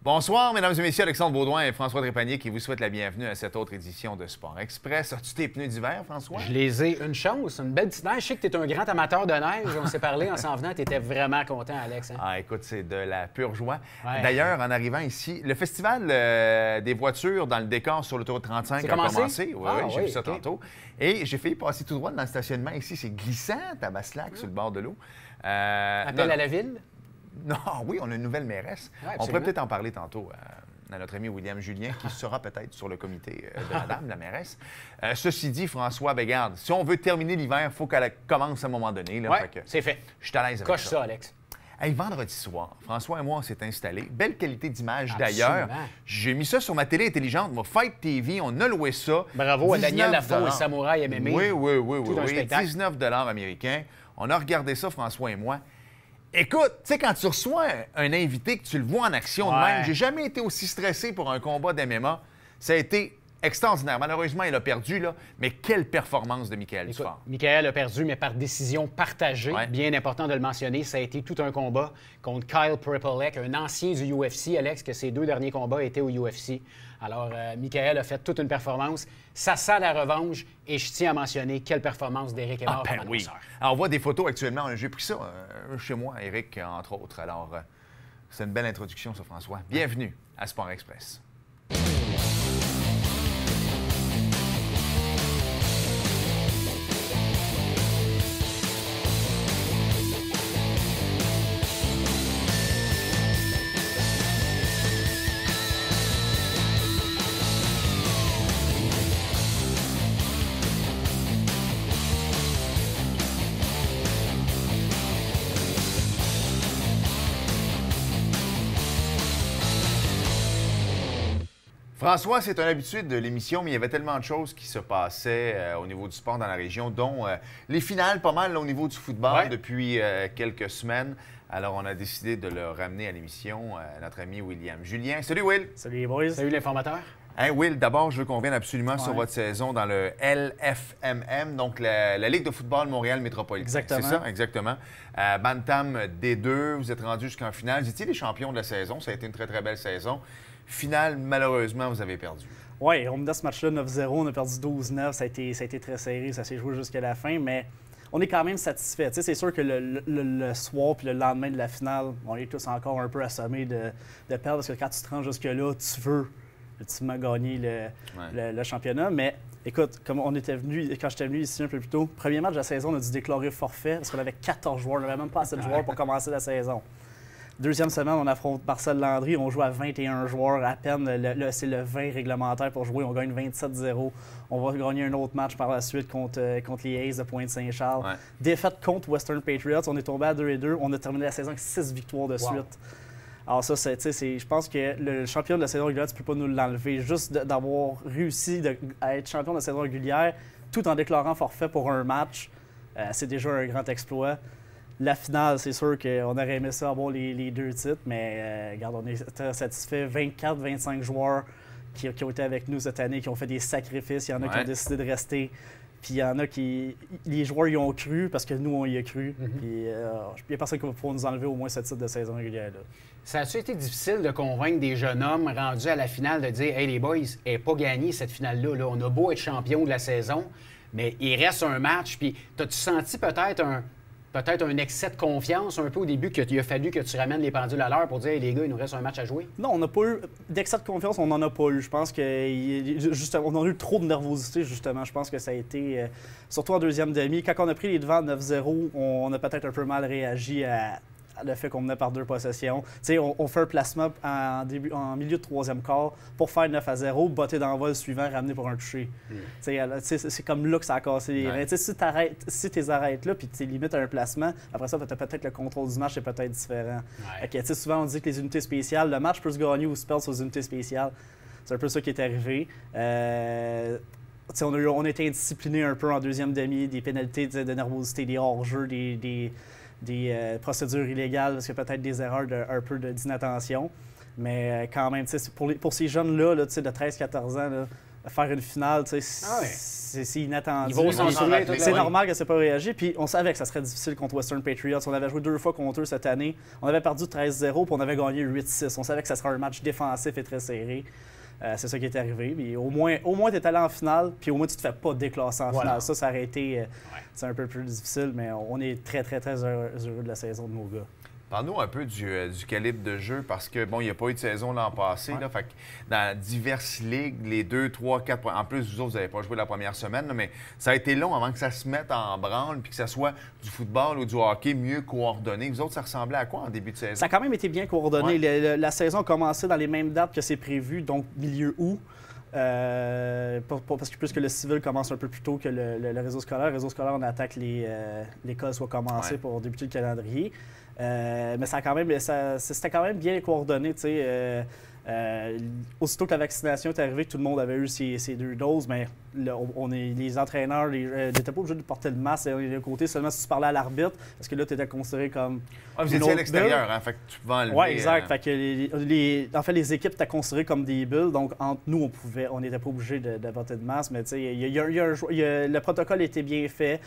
Bonsoir, mesdames et messieurs, Alexandre Baudouin et François Trépanier qui vous souhaitent la bienvenue à cette autre édition de Sport Express. As-tu tes pneus d'hiver, François? Je les ai une chance, une belle petite neige. Je sais que tu es un grand amateur de neige. On s'est parlé en s'en venant, tu étais vraiment content, Alex. Hein? Ah, écoute, c'est de la pure joie. Ouais. D'ailleurs, en arrivant ici, le festival des voitures dans le décor sur l'autoroute 35 a commencé. Oui, j'ai vu ça tantôt. Et j'ai failli passer tout droit dans le stationnement ici. C'est glissant, Tabaslac, sur le bord de l'eau. Appel à la ville? Non, oui, on a une nouvelle mairesse. Ouais, on pourrait peut-être en parler tantôt à notre ami William Julien, qui sera peut-être sur le comité de madame, la mairesse. Ceci dit, François, ben garde, si on veut terminer l'hiver, il faut qu'elle commence à un moment donné. Oui, c'est fait. Je suis à l'aise avec Coche ça, Alex. Hey, vendredi soir, François et moi, on s'est installés. Belle qualité d'image d'ailleurs. J'ai mis ça sur ma télé intelligente, ma Fight TV, on a loué ça. Bravo à Daniel Lafont et Samouraï MMA. Oui, 19 $ américains. On a regardé ça, François et moi. Écoute, tu sais, quand tu reçois un invité, que tu le vois en action de même, j'ai jamais été aussi stressé pour un combat d'MMA. Ça a été extraordinaire. Malheureusement, il a perdu, là, mais quelle performance de Michael Dufort. Michael a perdu, mais par décision partagée. Ouais. Bien important de le mentionner, ça a été tout un combat contre Kyle Prepolek, un ancien du UFC, Alex, que ses 2 derniers combats étaient au UFC. Alors, Michael a fait toute une performance. Ça sent la revanche et je tiens à mentionner quelle performance d'Éric Aymard comme annonceur. Alors, on voit des photos actuellement. J'ai pris ça chez moi, Éric, entre autres. Alors, c'est une belle introduction, ça, François. Bienvenue à Sport Express. François, c'est un habitué de l'émission, mais il y avait tellement de choses qui se passaient au niveau du sport dans la région, dont les finales, pas mal là, au niveau du football depuis quelques semaines. Alors, on a décidé de le ramener à l'émission, notre ami William Julien. Salut, Will! Salut, les boys! Salut, l'informateur! Hein, Will, d'abord, je veux qu'on revienne absolument sur votre saison dans le LFMM, donc la Ligue de football Montréal Métropolitain. Exactement. C'est ça, exactement. Bantam D2, vous êtes rendu jusqu'en finale. Vous étiez les champions de la saison. Ça a été une très, très belle saison. Finale, malheureusement, vous avez perdu. Oui, on menait ce match-là 9-0, on a perdu 12-9. Ça a été très serré, ça s'est joué jusqu'à la fin, mais on est quand même satisfait. C'est sûr que le soir puis le lendemain de la finale, on est tous encore un peu assommés de perdre parce que quand tu te rends jusque-là, tu veux ultimement gagner le championnat. Mais écoute, comme on était venu, quand j'étais venu ici un peu plus tôt, premier match de la saison, on a dû déclarer forfait parce qu'on avait 14 joueurs, on n'avait même pas assez de joueurs pour commencer la saison. Deuxième semaine, on affronte Marcel Landry. On joue à 21 joueurs à peine. C'est le 20 réglementaire pour jouer. On gagne 27-0. On va gagner un autre match par la suite contre les Aces de Pointe-Saint-Charles. Ouais. Défaite contre Western Patriots. On est tombé à 2-2. On a terminé la saison avec 6 victoires de suite. Alors ça, je pense que le champion de la saison régulière, tu ne peux pas nous l'enlever. Juste d'avoir réussi à être champion de la saison régulière tout en déclarant forfait pour un match, c'est déjà un grand exploit. La finale, c'est sûr qu'on aurait aimé ça avoir les 2 titres, mais regarde, on est très satisfait. 24-25 joueurs qui ont été avec nous cette année, qui ont fait des sacrifices. Il y en a qui ont décidé de rester. Puis il y en a qui... Les joueurs y ont cru parce que nous, on y a cru. Puis il n'y a personne qui va pouvoir nous enlever au moins ce titre de saison régulière. Là. Ça a-tu été difficile de convaincre des jeunes hommes rendus à la finale de dire « Hey, les boys, elle n'est pas gagnée cette finale-là. Là. On a beau être champion de la saison, mais il reste un match. » Puis t'as-tu senti peut-être un excès de confiance un peu au début qu'il a fallu que tu ramènes les pendules à l'heure pour dire hey, les gars, il nous reste un match à jouer? Non, on n'a pas eu d'excès de confiance, on n'en a pas eu. Je pense qu'on a eu trop de nervosité, justement. Je pense que ça a été, surtout en deuxième demi. Quand on a pris les devants 9-0, on a peut-être un peu mal réagi à le fait qu'on menait par 2 possessions. On fait un placement en milieu de troisième quart pour faire 9-0, botter dans le vol suivant, ramener pour un toucher. C'est comme là que ça a cassé les reins. Si tu arrêtes là puis tu limites à un placement, après ça, tu as peut-être le contrôle du match, c'est peut-être différent. Souvent, on dit que les unités spéciales, le match peut se gagner ou se perdre sur les unités spéciales. C'est un peu ça qui est arrivé. On a été indisciplinés un peu en deuxième demi, des pénalités de nervosité, des hors-jeux, des procédures illégales, parce qu'il y a peut-être des erreurs un peu d'inattention. Mais quand même, pour ces jeunes-là de 13-14 ans, là, faire une finale, c'est inattendu. Ils vont s'en souvenir. C'est normal que ça n'ait pas réagi. Puis on savait que ça serait difficile contre Western Patriots. On avait joué 2 fois contre eux cette année. On avait perdu 13-0 puis on avait gagné 8-6. On savait que ça serait un match défensif et très serré. C'est ça qui est arrivé. Puis au moins tu es allé en finale, puis au moins tu te fais pas déclasser en finale. Ça aurait été c'est un peu plus difficile, mais on est très, très, très heureux de la saison de nos gars. Parle-nous un peu du calibre de jeu, parce que, bon, il n'y a pas eu de saison l'an passé. Là, fait que dans diverses ligues, les 2, 3, 4 points. En plus, vous autres, vous n'avez pas joué la première semaine, là, mais ça a été long avant que ça se mette en branle puis que ça soit du football ou du hockey mieux coordonné. Vous autres, ça ressemblait à quoi en début de saison? Ça a quand même été bien coordonné. La saison a commencé dans les mêmes dates que c'est prévu, donc milieu août. Parce que plus que le civil commence un peu plus tôt que le réseau scolaire. Le réseau scolaire, on attend que l'école soit commencée pour débuter le calendrier. Mais c'était quand même bien coordonné. Aussitôt que la vaccination est arrivée, tout le monde avait eu ses 2 doses, mais là, les entraîneurs n'étaient pas obligés de porter le masque d'un côté, seulement si tu parlais à l'arbitre, parce que là, tu étais considéré comme. Vous étiez à l'extérieur, hein, fait que tu pouvais enlever. Oui, exact. Fait que en fait, les équipes étaient considérées comme des bulles, donc entre nous, on n'était pas obligé de porter de masque, mais le protocole était bien fait.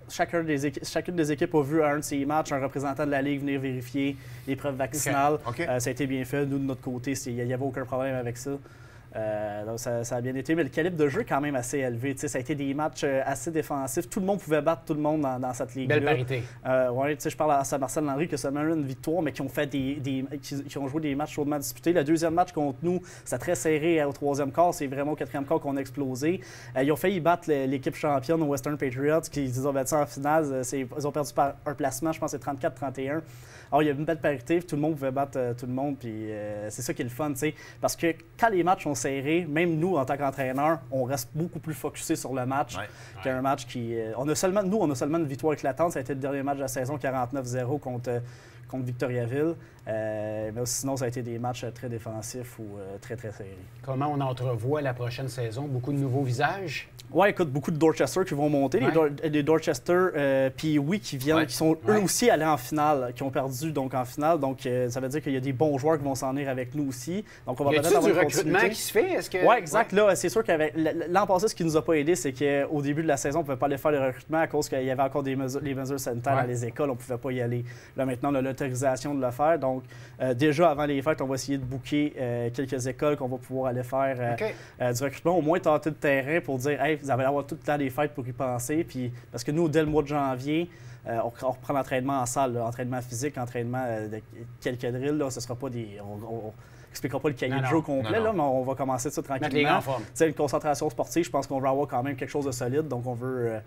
Chacune des équipes a vu à un de ces matchs un représentant de la Ligue venir vérifier les preuves vaccinales. Okay. Ça a été bien fait. Nous, de notre côté, il n'y avait aucun problème avec ça. Donc ça a bien été, mais le calibre de jeu est quand même assez élevé. Ça a été des matchs assez défensifs. Tout le monde pouvait battre tout le monde dans cette ligue-là. Belle parité. Je parle à Saint-Marcel-Landry qui a seulement eu une victoire, mais qui ont fait qui ont joué des matchs chaudement disputés. Le deuxième match contre nous, c'était très serré au 3e quart. C'est vraiment au 4e quart qu'on a explosé. Ils ont failli battre l'équipe championne aux Western Patriots, qui ils ont battu en finale. Ils ont perdu par un placement, je pense que c'est 34-31. Alors, il y a une belle parité, tout le monde pouvait battre tout le monde, puis c'est ça qui est le fun, parce que quand les matchs sont serrés, même nous, en tant qu'entraîneurs, on reste beaucoup plus focusé sur le match qu'un match qui... on a seulement une victoire éclatante, ça a été le dernier match de la saison, 49-0 contre Victoriaville, mais sinon, ça a été des matchs très défensifs ou très, très serrés. Comment on entrevoit la prochaine saison? Beaucoup de nouveaux visages? Oui, écoute, beaucoup de Dorchester qui vont monter. Les Dorchester, puis oui, qui sont eux aussi allés en finale, qui ont perdu donc en finale. Donc, ça veut dire qu'il y a des bons joueurs qui vont s'en venir avec nous aussi. Donc, on va peut-être avoir du recrutement qui se fait? Oui, exact. Là, c'est sûr qu'avec l'an passé, ce qui nous a pas aidé, c'est qu'au début de la saison, on ne pouvait pas aller faire le recrutement à cause qu'il y avait encore les mesures sanitaires dans les écoles. On ne pouvait pas y aller. Là, maintenant, on a l'autorisation de le faire. Donc, déjà, avant les fêtes, on va essayer de booker quelques écoles qu'on va pouvoir aller faire du recrutement. Au moins, tenter le terrain pour dire, hey, vous allez avoir tout le temps des fêtes pour y penser. Puis, parce que nous, dès le mois de janvier, on reprend l'entraînement en salle, entraînement physique, entraînement de quelques drills. Là, ce sera pas des... On n'expliquera pas le cahier de jeu complet, là, mais on va commencer ça tranquillement. C'est une concentration sportive, je pense qu'on va avoir quand même quelque chose de solide, donc on veut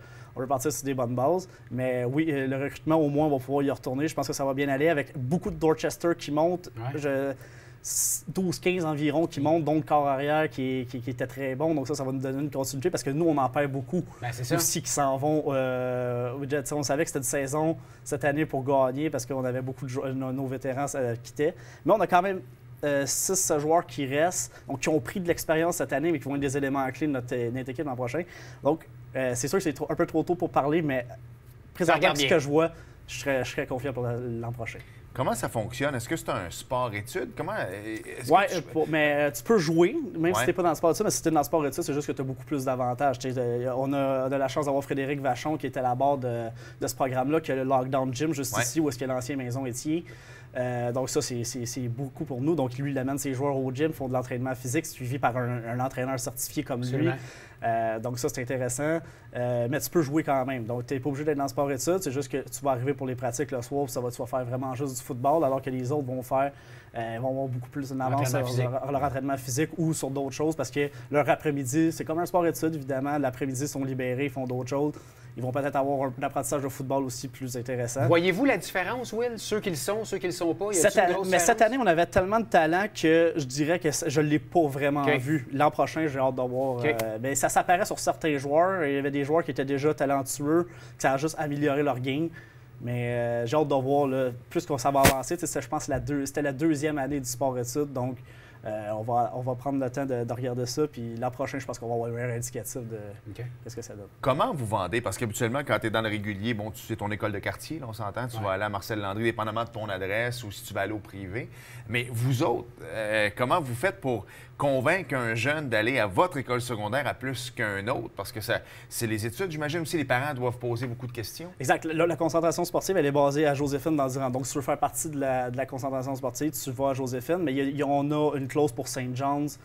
partir sur des bonnes bases. Mais oui, le recrutement, au moins, on va pouvoir y retourner. Je pense que ça va bien aller avec beaucoup de Dorchester qui montent. 12-15 environ qui montent, donc le corps arrière qui était très bon. Donc ça va nous donner une continuité parce que nous, on en perd beaucoup aussi qui s'en vont. On savait que c'était une saison cette année pour gagner parce qu'on avait beaucoup de nos vétérans quittaient. Mais on a quand même 6 joueurs qui restent, donc qui ont pris de l'expérience cette année, mais qui vont être des éléments clés de notre équipe l'an prochain. Donc, c'est sûr que c'est un peu trop tôt pour parler, mais présentement, ce que je vois, je serais confiant pour l'an prochain. Comment ça fonctionne? Est-ce que c'est un sport-étude? Oui, mais tu peux jouer, même si tu n'es pas dans le sport-étude, mais si tu es dans le sport-étude, c'est juste que tu as beaucoup plus d'avantages. On a de la chance d'avoir Frédéric Vachon qui était à la barre de ce programme-là, qui a le Lockdown Gym juste ici, où est-ce qu'il y a l'ancienne maison Étier. Donc ça, c'est beaucoup pour nous. Donc lui, il amène ses joueurs au gym, font de l'entraînement physique, suivi par un entraîneur certifié comme lui. Donc ça, c'est intéressant. Mais tu peux jouer quand même. Donc tu n'es pas obligé d'être dans le sport-études. C'est juste que tu vas arriver pour les pratiques le soir, puis tu vas faire vraiment juste du football, alors que les autres vont avoir beaucoup plus en avance sur leur entraînement physique ou sur d'autres choses, parce que leur après-midi, c'est comme un sport-études, évidemment. L'après-midi, ils sont libérés, ils font d'autres choses. Ils vont peut-être avoir un apprentissage de football aussi plus intéressant. Voyez-vous la différence, Will? Ceux qui le sont, ceux qui ne le sont pas? Cette année, on avait tellement de talent que je dirais que je ne l'ai pas vraiment vu. L'an prochain, j'ai hâte de voir. Mais ça s'apparaît sur certains joueurs. Il y avait des joueurs qui étaient déjà talentueux, que ça a juste amélioré leur game. Mais j'ai hâte de voir, là, plus qu'on s'en va avancer. Je pense que c'était la 2e année du sport-études. Donc, On va prendre le temps de regarder ça. Puis l'an prochain, je pense qu'on va avoir un indicatif de qu'est-ce que ça donne. Comment vous vendez? Parce qu'habituellement, quand tu es dans le régulier, bon, tu sais ton école de quartier, là, on s'entend, tu vas aller à Marcel Landry, dépendamment de ton adresse ou si tu vas aller au privé. Mais vous autres, comment vous faites pour convaincre un jeune d'aller à votre école secondaire à plus qu'un autre? Parce que c'est les études, j'imagine aussi, les parents doivent poser beaucoup de questions. Exact. La concentration sportive, elle est basée à Joséphine dans Durand. Donc, si tu veux faire partie de la concentration sportive, tu vas à Joséphine. Mais on a une clause pour St. John's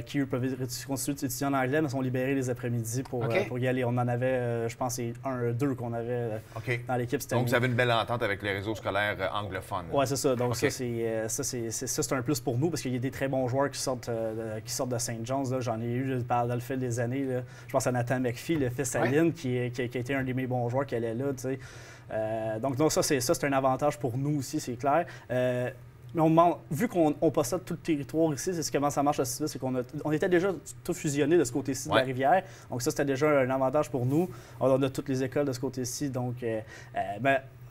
qui, eux, peuvent continuer d'étudier en anglais, mais sont libérés les après-midi pour y aller. On en avait, je pense, c'est 2 qu'on avait dans l'équipe. Donc, vous avez une belle entente avec les réseaux scolaires anglophones. Oui, c'est ça. Donc, ça, c'est un plus pour nous parce qu'il y a des très bons joueurs qui sortent de St. John's. J'en ai eu dans le fil des années. Là. Je pense à Nathan McPhee, le fils à Lynn, qui a été un de mes bons joueurs qui allait là. Donc, ça, c'est un avantage pour nous aussi, c'est clair. Mais vu qu'on possède tout le territoire ici, c'est comment ça marche aussi, c'est qu'on était déjà tout fusionné de ce côté-ci de la rivière. Donc ça, c'était déjà un avantage pour nous. On a toutes les écoles de ce côté-ci. Donc,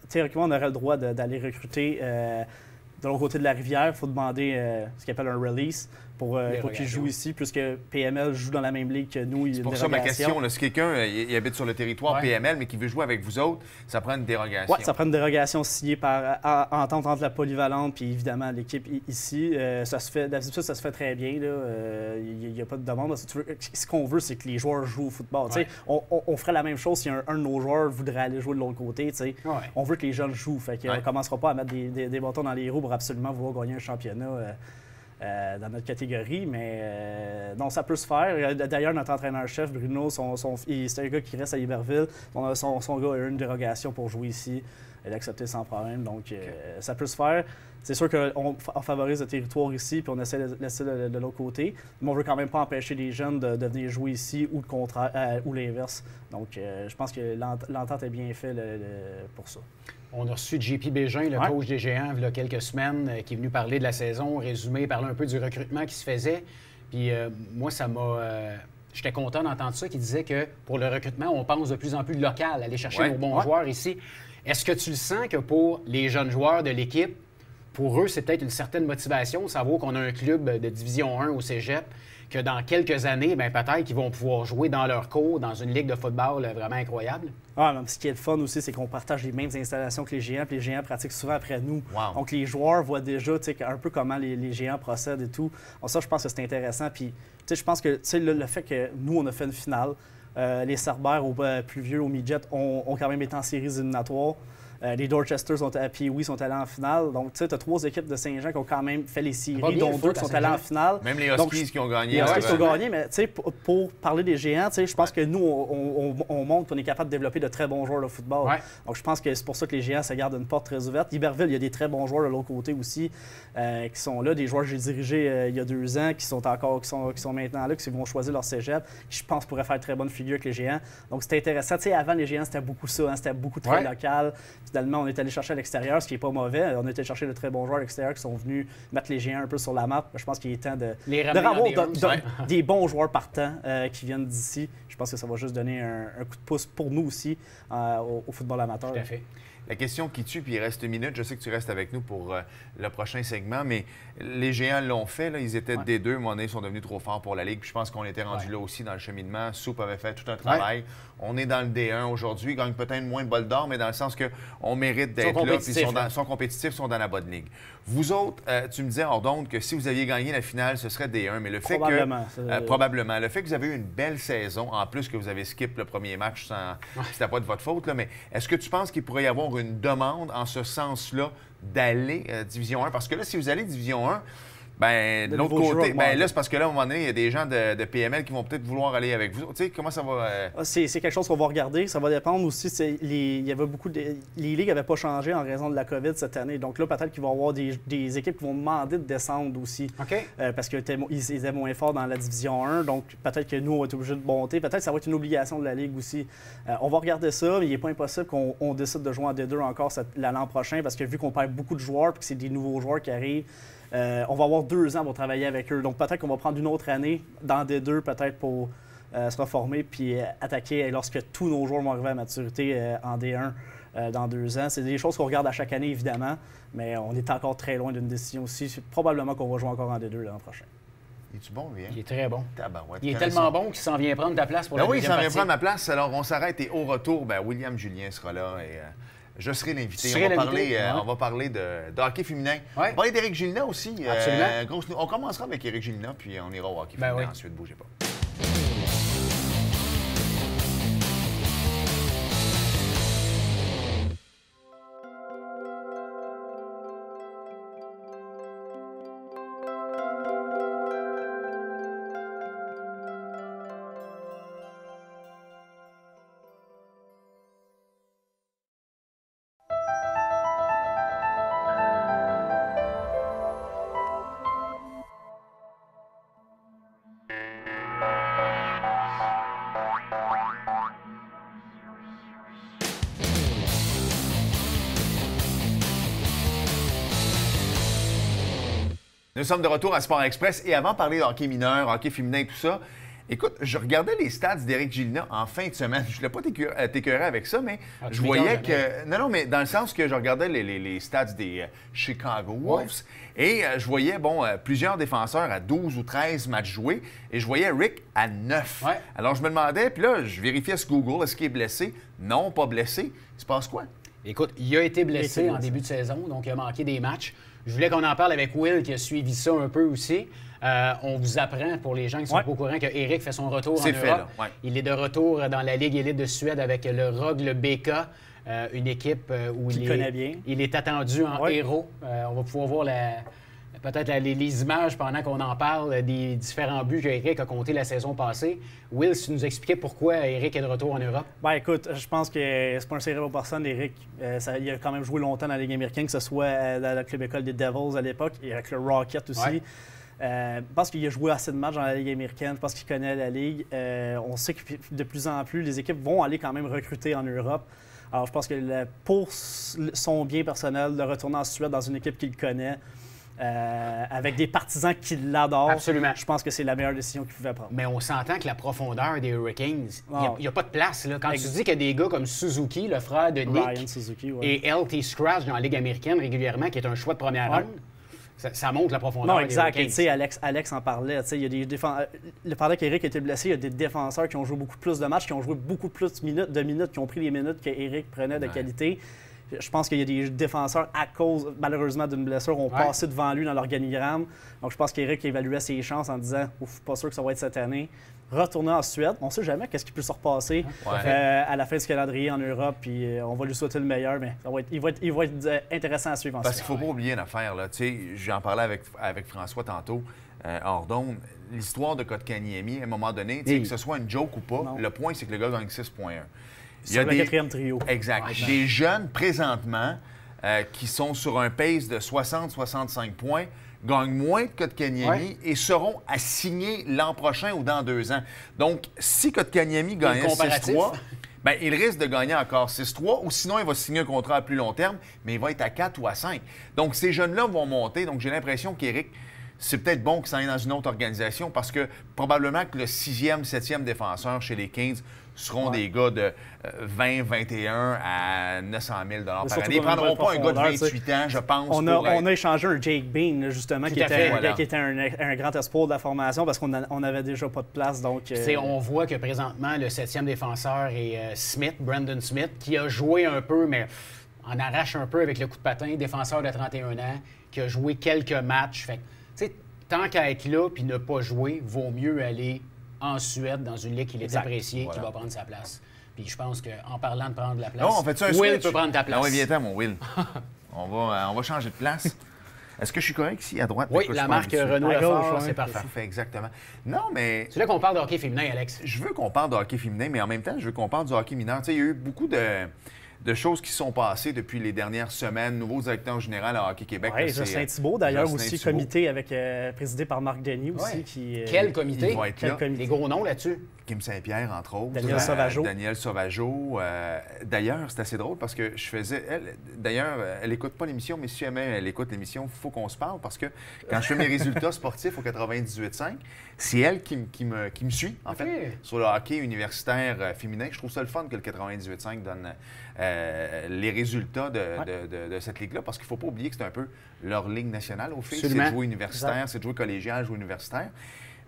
théoriquement, on aurait le droit d'aller recruter de l'autre côté de la rivière. Il faut demander ce qu'on appelle un release pour qu'ils jouent ici, puisque PML joue dans la même ligue que nous. C'est pour ça ma question. Là, si quelqu'un il habite sur le territoire PML, mais qui veut jouer avec vous autres, ça prend une dérogation. Oui, ça prend une dérogation signée par entente entre la polyvalente puis évidemment l'équipe ici. D'habitude, ça se fait très bien. Il n'y a pas de demande. Ce qu'on veut, c'est que les joueurs jouent au football. On ferait la même chose si un de nos joueurs voudrait aller jouer de l'autre côté. On veut que les jeunes jouent. Fait qu'on ne commencera pas à mettre des bâtons dans les roues pour absolument vouloir gagner un championnat. Dans notre catégorie, mais non, ça peut se faire. D'ailleurs, notre entraîneur-chef, Bruno, c'est un gars qui reste à Iberville. Son gars a eu une dérogation pour jouer ici. Il a accepté sans problème, donc ça peut se faire. C'est sûr qu'on favorise le territoire ici, puis on essaie de laisser de l'autre côté. Mais on ne veut quand même pas empêcher les jeunes de venir jouer ici ou le contraire, ou l'inverse. Donc, je pense que l'entente est bien faite pour ça. On a reçu JP Bégin, le coach des Géants, il y a quelques semaines, qui est venu parler de la saison, résumer, parler un peu du recrutement qui se faisait. Puis moi, ça m'a... J'étais content d'entendre ça, qu'il disait que pour le recrutement, on pense de plus en plus local, aller chercher nos bons joueurs ici. Est-ce que tu le sens que pour les jeunes joueurs de l'équipe, pour eux, c'est peut-être une certaine motivation, savoir qu'on a un club de Division 1 au Cégep, que dans quelques années, peut-être qu'ils vont pouvoir jouer dans leur cours, dans une ligue de football vraiment incroyable? Ce qui est le fun aussi, c'est qu'on partage les mêmes installations que les Géants, puis les Géants pratiquent souvent après nous. Wow. Donc, les joueurs voient déjà un peu comment les Géants procèdent et tout. Donc, ça, je pense que c'est intéressant. Puis, je pense que le fait que nous, on a fait une finale, les Cerbères, plus vieux, au midget, ont quand même été en séries éliminatoires. Les Dorchester sont allés en finale. Donc, tu sais, tu as 3 équipes de Saint-Jean qui ont quand même fait les séries, dont 2 qui sont allés en finale. Même les Huskies qui ont gagné. Les Huskies qui ont gagné, mais tu sais, pour parler des Géants, tu sais, je pense que nous, on montre qu'on est capable de développer de très bons joueurs de football. Ouais. Donc, je pense que c'est pour ça que les Géants se gardent une porte très ouverte. Iberville, il y a des très bons joueurs de l'autre côté aussi qui sont là. Des joueurs que j'ai dirigés il y a 2 ans, qui sont maintenant là, qui vont choisir leur cégep, qui, je pense, pourraient faire très bonne figure avec les Géants. Donc, c'était intéressant. Tu sais, avant, les Géants, c'était beaucoup ça. C'était beaucoup très local. Finalement, on est allé chercher à l'extérieur, ce qui n'est pas mauvais. On est allé chercher de très bons joueurs à l'extérieur qui sont venus mettre les Géants un peu sur la map. Je pense qu'il est temps de avoir des bons joueurs partants qui viennent d'ici. Je pense que ça va juste donner un coup de pouce pour nous aussi au football amateur. Tout à fait. La question qui tue, puis il reste 1 minute, je sais que tu restes avec nous pour le prochain segment, mais les Géants l'ont fait, là, ils étaient D2, à un moment donné, ils sont devenus trop forts pour la Ligue, puis je pense qu'on était rendu là aussi dans le cheminement. Soup avait fait tout un travail. On est dans le D1 aujourd'hui, ils gagnent peut-être moins de bol d'or, mais dans le sens qu'on mérite d'être là, puis ils sont compétitifs, sont dans la bonne ligue. Vous autres, tu me disais hors d'onde que si vous aviez gagné la finale, ce serait D1, mais le fait probablement, le fait que vous avez eu une belle saison, en plus que vous avez skip le premier match, c'était pas de votre faute, là, mais est-ce que tu penses qu'il pourrait y avoir une demande en ce sens-là d'aller Division 1? Parce que là, si vous allez Division 1, de l'autre côté, là, c'est parce que là, à un moment donné, il y a des gens de PML qui vont peut-être vouloir aller avec vous. Tu sais, comment ça va? C'est quelque chose qu'on va regarder. Ça va dépendre aussi. Il y avait les ligues n'avaient pas changé en raison de la COVID cette année. Donc là, peut-être qu'il va y avoir des équipes qui vont demander de descendre aussi. Parce qu'ils étaient moins forts dans la Division 1. Donc peut-être que nous, on va être obligés de monter. Peut-être que ça va être une obligation de la Ligue aussi. On va regarder ça, mais il n'est pas impossible qu'on décide de jouer en D2 encore l'an prochain parce que vu qu'on perd beaucoup de joueurs et que c'est des nouveaux joueurs qui arrivent, on va avoir 2 ans pour travailler avec eux. Donc, peut-être qu'on va prendre une autre année dans D2, peut-être pour se reformer puis attaquer lorsque tous nos joueurs vont arriver à maturité en D1. dans 2 ans. C'est des choses qu'on regarde à chaque année, évidemment, mais on est encore très loin d'une décision aussi. Probablement qu'on va jouer encore en D2 l'an prochain. Es-tu bon, lui? Hein? Il est très bon. Tabarouette, Il est tellement bon qu'il s'en vient prendre ta place pour la deuxième oui, il s'en vient partie. prendre ma place. Alors, on s'arrête et au retour, William Julien sera là et je serai l'invité. On va parler de hockey féminin. Ouais. On va parler d'Éric Gélina aussi. Absolument. On commencera avec Éric Gélina, puis on ira au hockey féminin ensuite. Bougez pas. Nous sommes de retour à Sport Express et avant de parler de hockey mineur, hockey féminin, tout ça, écoute, je regardais les stats d'Éric Gélina en fin de semaine. Je ne voulais pas t'écœurer avec ça, mais je voyais que... Non, mais dans le sens que je regardais les stats des Chicago Wolves et je voyais, plusieurs défenseurs à 12 ou 13 matchs joués et je voyais Rick à 9. Ouais. Alors, je me demandais, puis là, je vérifiais sur Google, est-ce qu'il est blessé? Non, pas blessé. Il se passe quoi? Écoute, il a été blessé en début de saison, donc il a manqué des matchs. Je voulais qu'on en parle avec Will, qui a suivi ça un peu aussi. On vous apprend, pour les gens qui ne sont pas au courant, qu'Éric fait son retour en Europe. Il est de retour dans la Ligue élite de Suède avec le Rögle BK, une équipe où il est attendu en héros. On va pouvoir voir peut-être les images pendant qu'on en parle des différents buts qu'Éric a comptés la saison passée. Will, si tu nous expliquais pourquoi Éric est de retour en Europe? Écoute, je pense que c'est pas un cérébral personne, Éric. Il a quand même joué longtemps dans la Ligue américaine, que ce soit dans la club école des Devils à l'époque et avec le Rocket aussi. Ouais. Je pense qu'il a joué assez de matchs dans la Ligue américaine. Je pense qu'il connaît la Ligue. On sait que de plus en plus, les équipes vont aller quand même recruter en Europe. Alors, je pense que pour son bien personnel, de retourner en Suède dans une équipe qu'il connaît, avec des partisans qui l'adorent. Absolument. Je pense que c'est la meilleure décision qu'il pouvait prendre. Mais on s'entend que la profondeur des Hurricanes, il n'y a pas de place. Là. Quand tu dis qu'il y a des gars comme Suzuki, le frère de Nick, Ryan Suzuki, et LT Scratch dans la Ligue américaine régulièrement, qui est un choix de première ronde, ça montre la profondeur des Hurricanes. Tu sais, Alex en parlait. Il y a des pendant qu'Éric était blessé, il y a des défenseurs qui ont joué beaucoup plus de matchs, qui ont joué beaucoup plus de minutes, qui ont pris les minutes qu'Éric prenait de qualité. Je pense qu'il y a des défenseurs, à cause, malheureusement, d'une blessure, ont passé devant lui dans l'organigramme. Donc, je pense qu'Éric évaluait ses chances en disant « Ouf, pas sûr que ça va être cette année ». Retourner en Suède, on ne sait jamais qu'est-ce qui peut se repasser à la fin du calendrier en Europe. Puis on va lui souhaiter le meilleur, mais il va être intéressant à suivre en Suède. Parce qu'il ne faut pas oublier une affaire. J'en parlais avec François tantôt, hors d'onde. L'histoire de Kotkaniemi, à un moment donné, que ce soit une joke ou pas, le point, c'est que le gars gagne 6,1. Il y a le quatrième trio. Exact. Des jeunes, présentement, qui sont sur un pace de 60-65 points, gagnent moins que Kotkaniemi et seront à signer l'an prochain ou dans 2 ans. Donc, si Kotkaniemi gagnait 6-3, il risque de gagner encore 6-3 ou sinon, il va signer un contrat à plus long terme, mais il va être à 4 ou à 5. Donc, ces jeunes-là vont monter. Donc, j'ai l'impression qu'Éric, c'est peut-être bon qu'il s'en aille dans une autre organisation parce que probablement que le 6e, 7e défenseur chez les Kings seront des gars de 20, 21 à 900 000 par année. Ils ne prendront pas un gars de 28 ans, je pense. On a échangé un Jake Bean, justement, qui était un grand espoir de la formation parce qu'on n'avait déjà pas de place. Donc, on voit que présentement, le 7e défenseur est Brandon Smith, qui a joué un peu, mais en arrache un peu avec le coup de patin, défenseur de 31 ans, qui a joué quelques matchs. Fait, tant qu'à être là puis ne pas jouer, vaut mieux aller en Suède, dans une ligue qui est appréciée, qui va prendre sa place. Puis je pense qu'en parlant de prendre la place, Will peut prendre ta place. Ah oui, viens-t'en, mon Will. on va changer de place. Est-ce que je suis correct ici, à droite? Oui, la marque Renault-Lefort, c'est parfait. Parfait, exactement. Non, mais... C'est là qu'on parle de hockey féminin, Alex. Je veux qu'on parle de hockey féminin, mais en même temps, je veux qu'on parle du hockey mineur. Tu sais, il y a eu beaucoup de choses qui sont passées depuis les dernières semaines. Nouveau directeur général à Hockey Québec. Oui, Jocelyn Thibault, d'ailleurs, aussi comité présidé par Marc Denis aussi. Quel comité? Des gros noms là-dessus. Kim Saint-Pierre, entre autres. Daniel Sauvageau. D'ailleurs, c'est assez drôle parce que je faisais... D'ailleurs, elle n'écoute pas l'émission, mais si jamais elle écoute l'émission, il faut qu'on se parle parce que quand je fais mes résultats sportifs au 98.5, c'est elle qui me suit, en fait, sur le hockey universitaire féminin. Je trouve ça le fun que le 98.5 donne les résultats de cette ligue-là, parce qu'il ne faut pas oublier que c'est un peu leur ligue nationale aux filles. Absolument. C'est de jouer universitaire, c'est de jouer collégial, jouer universitaire.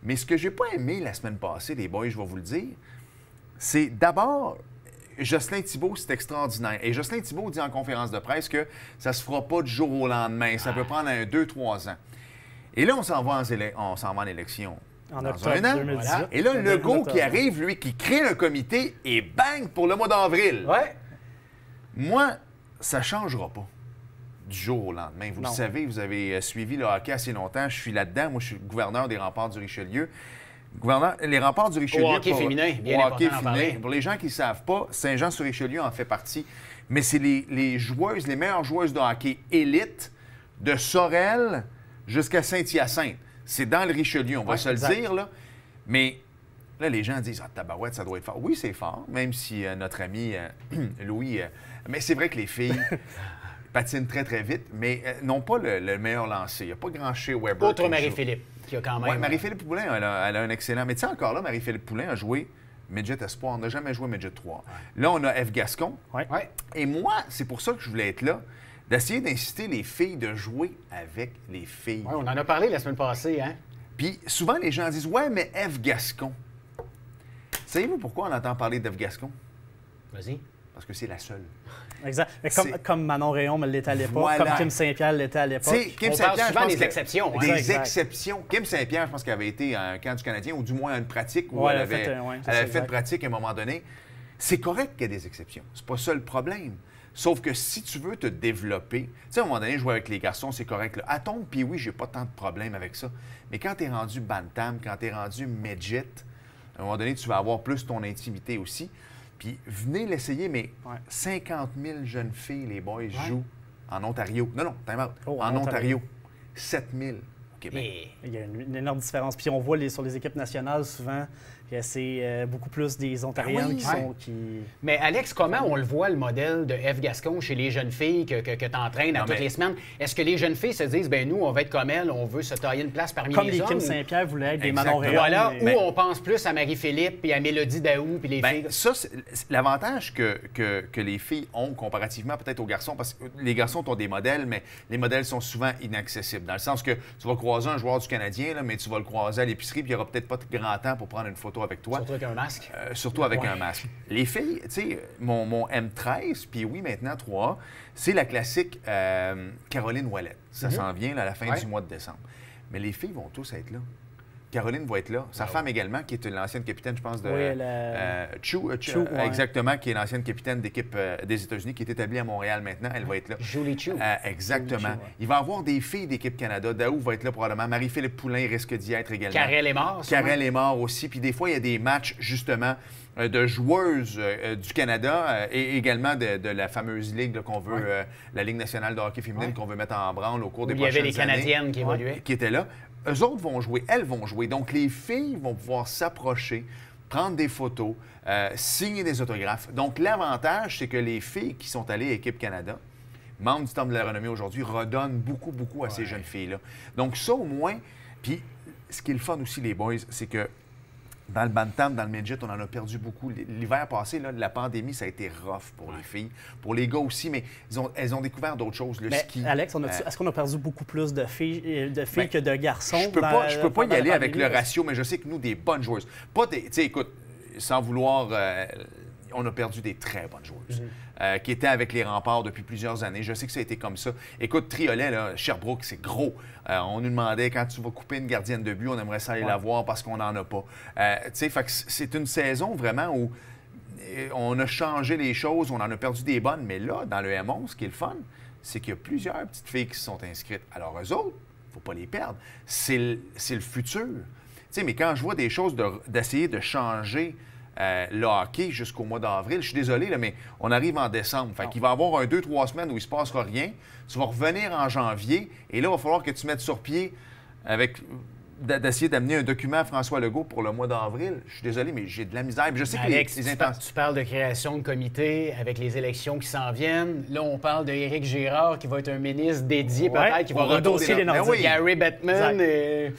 Mais ce que j'ai pas aimé la semaine passée, les boys, je vais vous le dire, c'est d'abord, Jocelyn Thibault, c'est extraordinaire. Et Jocelyn Thibault dit en conférence de presse que ça ne se fera pas du jour au lendemain. Ça peut prendre 2-3 ans. Et là, on s'en va en élection. En dans octobre un an. 2018. Voilà. Et là, Legault qui arrive, lui, qui crée un comité et bang pour le mois d'avril. Ouais. Moi, ça ne changera pas du jour au lendemain. Vous le savez, vous avez suivi le hockey assez longtemps. Je suis là-dedans. Moi, je suis le gouverneur des Remparts du Richelieu. Les Remparts du Richelieu... Au hockey féminin, bien important d'en parler. Pour les gens qui ne savent pas, Saint-Jean-sur-Richelieu en fait partie. Mais c'est les joueuses, les meilleures joueuses de hockey élite de Sorel jusqu'à Saint-Hyacinthe. C'est dans le Richelieu, on va se le dire, là. Mais là, les gens disent « Ah, tabarouette, ça doit être fort. » Oui, c'est fort, même si notre ami Louis... mais c'est vrai que les filles patinent très, très vite, mais n'ont pas le meilleur lancer. Il n'y a pas grand chez Weber. Autre Marie-Philippe, qui a quand même... Oui, Marie-Philippe Poulin, elle a un excellent... Mais tu sais, encore là, Marie-Philippe Poulin a joué Midget Espoir. On n'a jamais joué Midget 3. Là, on a F. Gascon. Ouais. Et moi, c'est pour ça que je voulais être là, d'essayer d'inciter les filles de jouer avec les filles. Ouais, on en a parlé la semaine passée, hein? Puis souvent, les gens disent « Ouais, mais F. Gascon. » Savez-vous pourquoi on entend parler d'F. Gascon? Vas-y. Parce que c'est la seule. Exact. Comme Manon Rayon me l'était à l'époque, Voilà. comme Kim Saint-Pierre l'était à l'époque. Kim On Saint-Pierre, parle souvent je pense des exceptions. Des Exact. exceptions. Kim Saint-Pierre, je pense qu'elle avait été à un camp du Canadien, ou du moins à une pratique où Ouais, elle elle avait fait une pratique à un moment donné. C'est correct qu'il y ait des exceptions. C'est pas ça le problème. Sauf que si tu veux te développer, tu sais, à un moment donné, jouer avec les garçons, c'est correct. Là. Atome, puis oui, j'ai pas tant de problèmes avec ça. Mais quand tu es rendu bantam, quand tu es rendu midget, à un moment donné, tu vas avoir plus ton intimité aussi. Puis venez l'essayer, mais 50 000 jeunes filles, les boys, jouent en Ontario. Non, time out. En Ontario. 7 000 au Québec. Il y a une énorme différence. Puis on voit sur les équipes nationales, souvent, que c'est beaucoup plus des Ontariennes qui... Mais Alex, comment on le voit, le modèle de F. Gascon chez les jeunes filles que tu entraînes toutes les semaines? Est-ce que les jeunes filles se disent, ben nous, on va être comme elles, on veut se tailler une place parmi comme les hommes? Comme les Kim Saint-Pierre voulaient être des Exactement. Manon Rayon. Voilà, mais... ou on pense plus à Marie-Philippe et à Mélodie Daou puis les filles. Ça, c'est l'avantage que les filles ont comparativement peut-être aux garçons, parce que les garçons ont des modèles, mais les modèles sont souvent inaccessibles. Dans le sens que tu vas croiser un joueur du Canadien, là, mais tu vas le croiser à l'épicerie, puis il n'y aura peut-être pas de grand temps pour prendre une photo avec toi. Surtout avec un masque. Surtout avec un masque. Les filles, tu sais, mon M13, puis oui, maintenant 3A, c'est la classique Caroline Ouellette. Ça s'en vient là, à la fin du mois de décembre. Mais les filles vont tous être là. Caroline va être là. Sa femme également, qui est l'ancienne capitaine, je pense, de Chu, exactement, qui est l'ancienne capitaine d'équipe des États-Unis, qui est établie à Montréal maintenant. Elle va être là. Julie Chu. Exactement. Julie Chu, Il va y avoir des filles d'équipe Canada. Daou va être là probablement. Marie-Philippe Poulin risque d'y être également. Karel est mort. Karel est mort aussi. Puis des fois, il y a des matchs, justement, de joueuses du Canada et également de la fameuse ligue qu'on veut, la Ligue nationale de hockey féminine qu'on veut mettre en branle au cours des prochaines années. Il y avait les Canadiennes qui évoluaient. Qui étaient là. Eux autres vont jouer, elles vont jouer. Donc, les filles vont pouvoir s'approcher, prendre des photos, signer des autographes. Donc, l'avantage, c'est que les filles qui sont allées à Équipe Canada, membres du Temple de la renommée aujourd'hui, redonnent beaucoup à ces jeunes filles-là. Donc, ça, au moins... Puis, ce qui est le fun aussi, les boys, c'est que dans le bantam, dans le midget, on en a perdu beaucoup. L'hiver passé, là, la pandémie, ça a été rough pour les filles. Pour les gars aussi, mais elles ont découvert d'autres choses, le ski. Alex, est-ce qu'on a perdu beaucoup plus de filles que de garçons? Je peux pas y aller avec le ratio, mais je sais que nous, des bonnes joueuses. Tu sais, écoute, sans vouloir... on a perdu des très bonnes joueuses qui étaient avec les Remparts depuis plusieurs années. Je sais que ça a été comme ça. Écoute, Triolet, là, Sherbrooke, c'est gros. On nous demandait, quand tu vas couper une gardienne de but, on aimerait ça aller la voir parce qu'on n'en a pas. Tu sais, c'est une saison vraiment où on a changé les choses, on en a perdu des bonnes, mais là, dans le M11, ce qui est le fun, c'est qu'il y a plusieurs petites filles qui se sont inscrites. Alors, eux autres, il ne faut pas les perdre. C'est le futur. Tu sais, mais quand je vois des choses d'essayer de changer le hockey jusqu'au mois d'avril. Je suis désolé, là, mais on arrive en décembre. Fait qu'il va y avoir 2-3 semaines où il ne se passera rien. Tu vas revenir en janvier et là, il va falloir que tu mettes sur pied d'essayer d'amener un document à François Legault pour le mois d'avril. Je suis désolé, mais j'ai de la misère. Je sais que Alex, les intentions... tu parles de création de comité avec les élections qui s'en viennent. Là, on parle d'Éric Girard qui va être un ministre dédié peut-être, qui va redosser les Nordiques. Oui. Gary Bettman et...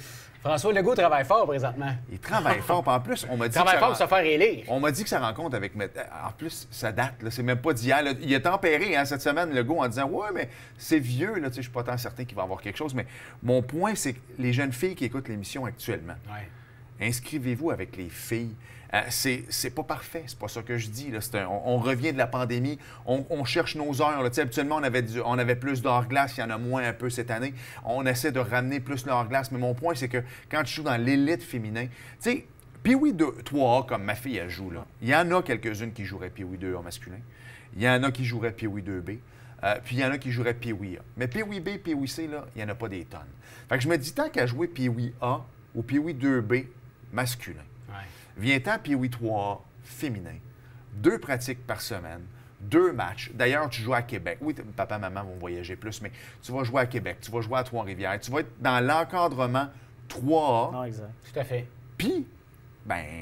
François Legault travaille fort présentement. Il travaille fort. Puis en plus, on m'a dit. Il travaille fort pour se faire élire. On m'a dit que sa rencontre avec. En plus, ça date, là. C'est même pas d'hier. Là. Il a tempéré cette semaine, Legault, en disant ouais, mais c'est vieux, là. Tu sais, je suis pas tant certain qu'il va avoir quelque chose. Mais mon point, c'est que les jeunes filles qui écoutent l'émission actuellement, inscrivez-vous avec les filles. C'est pas parfait, c'est pas ça que je dis. Là. On revient de la pandémie, on cherche nos heures. Là. Habituellement, on avait plus d'heures-glace, il y en a moins un peu cette année. On essaie de ramener plus l'heure-glace, mais mon point, c'est que quand tu joues dans l'élite féminin, tu sais, Pee-Wee 3A, comme ma fille, elle joue, là, il y en a quelques-unes qui joueraient Pee-Wee 2A masculin. Il y en a qui joueraient Pee-Wee 2B. Puis il y en a qui joueraient Pee-Wee A. Mais Pee-Wee B, Pee-Wee C, là, il n'y en a pas des tonnes. Fait que je me dis, tant qu'à jouer Pee-Wee A ou Pee-Wee 2B masculin, vient-en Pee-Wee 3A féminin. 2 pratiques par semaine, 2 matchs. D'ailleurs, tu joues à Québec. Oui, papa, maman vont voyager plus, mais tu vas jouer à Québec, tu vas jouer à Trois-Rivières. Tu vas être dans l'encadrement 3A. Non, exact. Tout à fait. Puis,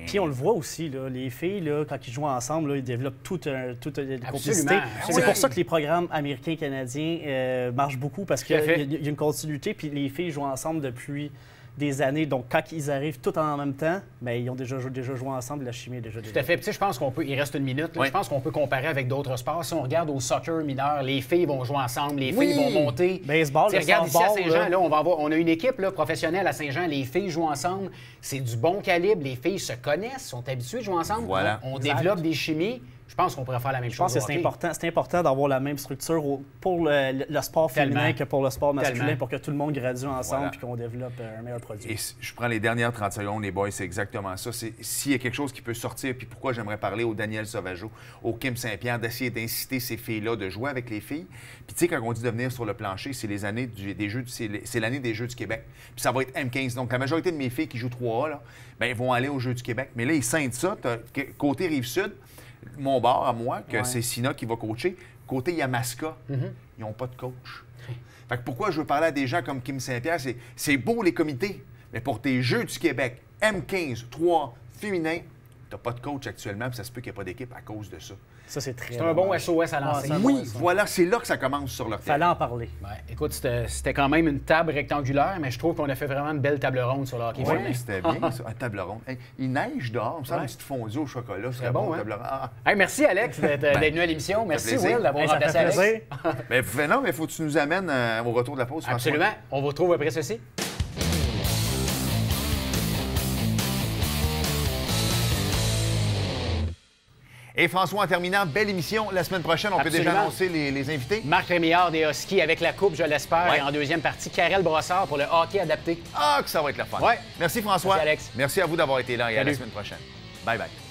Puis on le voit aussi, là, les filles, là, quand ils jouent ensemble, là, ils développent toute une complicité. C'est pour ça que les programmes américains, canadiens marchent beaucoup, parce qu'il y a une continuité, puis les filles jouent ensemble depuis des années. Donc, quand ils arrivent tout en même temps, bien, ils ont déjà joué ensemble, la chimie est déjà Tout à fait. Puis, tu sais, je pense qu'on peut... Il reste une minute. Là, je pense qu'on peut comparer avec d'autres sports. Si on regarde au soccer mineur, les filles vont jouer ensemble, les filles vont monter. Baseball, regarde ici à Saint-Jean, là, on a une équipe là, professionnelle à Saint-Jean. Les filles jouent ensemble. C'est du bon calibre. Les filles se connaissent, sont habituées de jouer ensemble. Voilà. On développe des chimies. Je pense qu'on pourrait faire la même chose. Je pense que c'est important d'avoir la même structure pour le sport féminin que pour le sport masculin, pour que tout le monde gradue ensemble et qu'on développe un meilleur produit. Et je prends les dernières 30 secondes, les boys, c'est exactement ça. S'il y a quelque chose qui peut sortir, puis pourquoi j'aimerais parler au Daniel Sauvageau, au Kim Saint-Pierre, d'essayer d'inciter ces filles-là de jouer avec les filles. Puis tu sais, quand on dit de venir sur le plancher, c'est l'année des Jeux du Québec. Puis ça va être M15. Donc la majorité de mes filles qui jouent 3A, là, bien, vont aller aux Jeux du Québec. Mais là, ils scindent ça. Côté Rive-Sud, mon bar à moi, que c'est Sina qui va coacher. Côté Yamaska, ils n'ont pas de coach. Fait que pourquoi je veux parler à des gens comme Kim Saint-Pierre, c'est beau les comités, mais pour tes Jeux du Québec, M15, 3, féminin, tu n'as pas de coach actuellement, puis ça se peut qu'il n'y ait pas d'équipe à cause de ça. Ça, c'est très un bon SOS à lancer. Oui, voilà, c'est là que ça commence sur leur terrain. Fallait en parler. Ouais, écoute, c'était quand même une table rectangulaire, mais je trouve qu'on a fait vraiment une belle table ronde sur le hockey. Oui, c'était bien, ça, une table ronde. Hey, il neige dehors, on me semble une petite fondue au chocolat. C'est bon, table ronde. Hey, merci, Alex, d'être venu à l'émission. Merci, Will, d'avoir remplacé Alex. Non, mais il faut que tu nous amènes au retour de la pause, François. Absolument. On vous retrouve après ceci. Et François, en terminant, belle émission. La semaine prochaine, on peut déjà annoncer les invités. Marc Rémillard des Huskies avec la Coupe, je l'espère. Et en deuxième partie, Karel Brossard pour le hockey adapté. Ah, que ça va être la fun. Ouais. Merci François. Merci Alex. Merci à vous d'avoir été là et à la semaine prochaine. Bye bye.